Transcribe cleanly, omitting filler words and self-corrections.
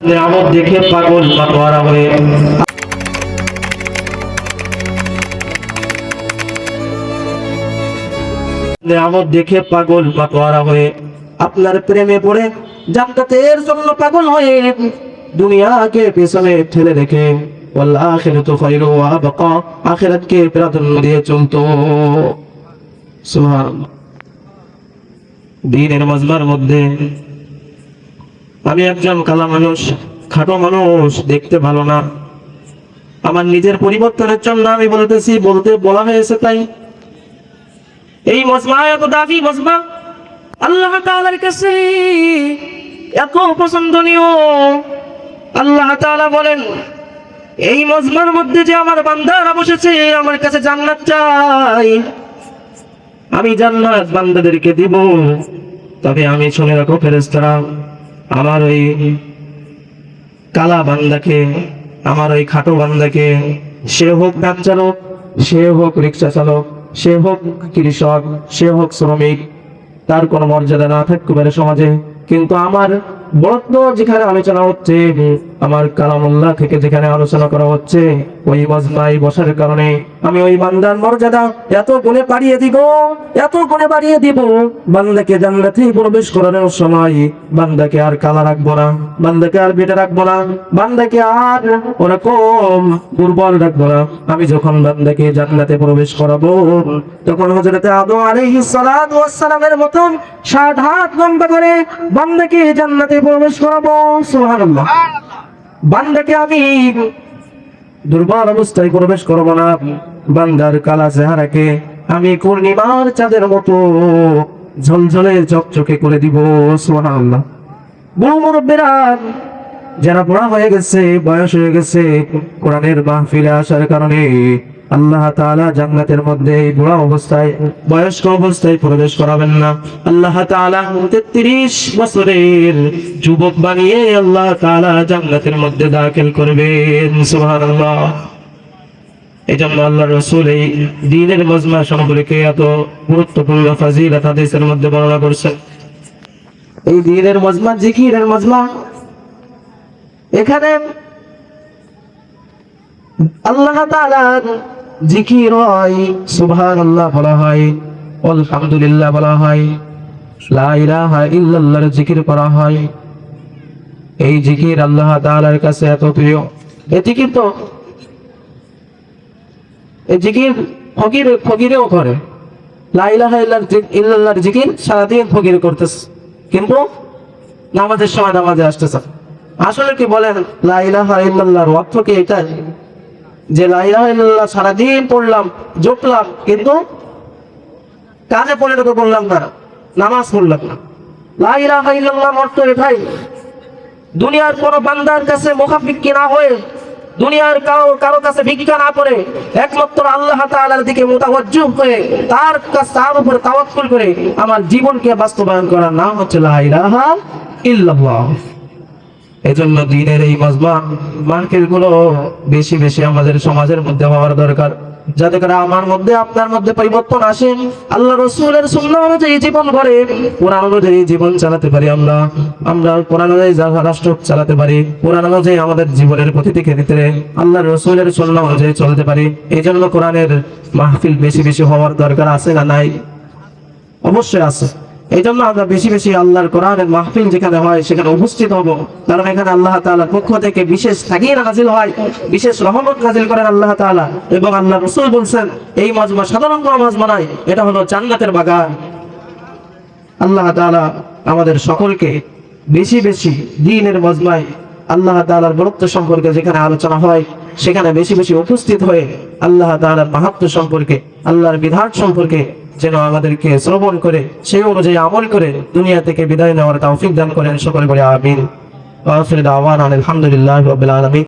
নিয়ামত দেখে পাগল মাতোয়ারা হয়ে নিয়ামত দেখে পাগল মাতোয়ারা হয়ে আপনার প্রেমে পড়ে জান্নাতের জন্য পাগল হয়ে দুনিয়াকে পেছনে ঠেলে রেখে ওয়াল আখিরাতু খায়রু ওয়া আবকা, আখিরাতকে প্রাধান্য দিয়ে চলতো। সুবহানাল্লাহ। দ্বীনের মজমার মধ্যে আমি একজন কালা মানুষ, খাটো মানুষ, দেখতে ভালো না। আমার নিজের পরিবর্তনের জন্য আমি বলতে বলা হয়েছে তাই। এই মজমা এত দাবি মজমা আল্লাহ তাআলার কাছে এত পছন্দনীয়। আল্লাহ তাআলা বলেন এই মজমার মধ্যে যে আমার বান্দারা বসেছে আমার কাছে জান্নাত চাই, আমি জান্নাত বান্দাদেরকে দিব। তবে আমি শুনে রাখো ফেরেশতারা, আমার ওই কালা বান্দাকে, আমার ওই খাটো বান্দাকে, সে হোক ডাক চালক, সে হোক রিক্সা চালক, সে হোক কৃষক, সে হোক শ্রমিক, তার কোনো মর্যাদা না থাকতে পারে সমাজে, কিন্তু আমার বড়ত্ব যেখানে আলোচনা হচ্ছে, আমার কালামুল্লাহ থেকে যেখানে আলোচনা করা হচ্ছে, ওই মজমায় বসার কারণে আমি ওই বান্দার মর্যাদা এত গুণে বাড়িয়ে দিব, এত গুণে বাড়িয়ে দিব। বান্দাকে জান্নাতে প্রবেশ করানোর সময় বান্দাকে আর কালা রাখবো না, বান্দাকে আর বেটা রাখবো না, বান্দাকে আর ওরকম দুর্বল রাখবো না। আমি যখন বান্দাকে জান্নাতে প্রবেশ করাবো তখন হযরত আদম আলাইহিস সালাতু ওয়াস সালামের মতন 60 হাত লম্বা করে বান্দাকে জান্নাতে প্রবেশ করাবো। সুবহানাল্লাহ। বান্দাকে আমি দুর্বল অবস্থায় প্রবেশ করবো না, বান্দার কালা চেহারাকে আমি পূর্ণিমার চাঁদের মতো ঝলঝলে চকচকে করে দিব। সুবহানাল্লাহ। বড় মুরব্বিরা যারা বড় হয়ে গেছে, বয়স হয়ে গেছে, কোরআনের মাহফিলে আসার কারণে আল্লাহ তাআলা জান্নাতের মধ্যে বুড়া অবস্থায়, বয়স্ক অবস্থায় প্রবেশ করাবেন না। আল্লাহ তাআলা 33 বছরের যুবক বানিয়ে আল্লাহ তাআলা জান্নাতের মধ্যে দাখিল করবেন। সুবহানাল্লাহ। এজন্য আল্লাহর রাসূল এই দ্বীনের মজমা সম্পর্কে এত গুরুত্বপূর্ণ ফজিলত হাদিসের মধ্যে বর্ণনা করেছেন। এই দ্বীনের মজমা জিকিরের মজমা, এখানে আল্লাহ তাআলার জিকির হয়, সুবহানাল্লাহ বলা হয়, আলহামদুলিল্লাহ বলা হয়, লা ইলাহা ইল্লাল্লাহর জিকির করা হয়। এই জিকির আল্লাহ তাআলার কাছে এত প্রিয়। এটি কিন্তু এই জিকির ফকিরেও করে। লা ইলাহা ইল্লাল্লাহর জিকির সারাদিন ফকির করতেছে, কিন্তু নামাজের সময় নামাজে আসতেছে। আসলে কি বলেন, লা ইলাহা ইল্লাল্লাহর অর্থ কি এটা যে লা ইলাহা ইল্লাল্লাহ সারাদিন পড়লাম, জপলাম, কিন্তু কাজে পরিণত করলাম না, নামাজ পড়লাম না? লা ইলাহা ইল্লাল্লাহর অর্থ এটাই। দুনিয়ার কোন বান্দার কাছে মুখাপেক্ষী না হয়ে, দুনিয়ার কারো কাছে ভিক্ষা না করে, একমাত্র আল্লাহ তাআলার দিকে মুতাওয়াজ্জিহ হয়ে তার উপর তাওয়াক্কুল করে আমার জীবনকে বাস্তবায়ন করার নাম হচ্ছে লা ইলাহা ইল্লাল্লাহ। এজন্য দ্বীনের এই মজমা মাহফিলগুলো বেশি বেশি আমাদের সমাজের মধ্যে হওয়ার দরকার, যাতে করে আমার মধ্যে, আপনার মধ্যে পরিবর্তন আসে। আল্লাহ রাসূলের সুন্নাহ অনুযায়ী জীবন গড়ে, কোরআন অনুযায়ী জীবন চালাতে পারি, আমরা কোরআন অনুযায়ী রাষ্ট্র চালাতে পারি, কোরআন অনুযায়ী আমাদের জীবনের প্রতিটি ক্ষেত্রে আল্লাহ রাসূলের সুন্নাহ অনুযায়ী চলতে পারি। এই জন্য কোরআনের মাহফিল বেশি বেশি হওয়ার দরকার আছে না নাই? অবশ্যই আছে। এই জন্য আমরা বেশি বেশি আল্লাহর কোরআনের মাহফিল যেখানে হয় সেখানে উপস্থিত হব, কারণ এখানে আল্লাহ তাআলার পক্ষ থেকে বিশেষ তাগীর নাযিল হয়, বিশেষ রহমত নাযিল করেন আল্লাহ তাআলা। এবং আল্লাহ রাসূল বলেন এই মজমা সাধারণ কোনো মজমা নয়, এটা হলো জান্নাতের বাগান। আল্লাহ তাআলা আমাদের সকলকে বেশি বেশি দ্বীনের মজমায় আল্লাহ তাআলার বরত্ব সম্পর্কে যেখানে আলোচনা হয় সেখানে বেশি বেশি উপস্থিত হয়ে আল্লাহ তাআলার মাহাত্ম্য সম্পর্কে, আল্লাহর বিধান সম্পর্কে যেন আমাদেরকে শ্রবণ করে সেই অনুযায়ী আমল করে দুনিয়া থেকে বিদায় নেওয়ার তৌফিক দান করেন। সকলে বলে আমিন। ওয়া আখিরু দাওয়ানা আলহামদুলিল্লাহি রাব্বিল আলামিন।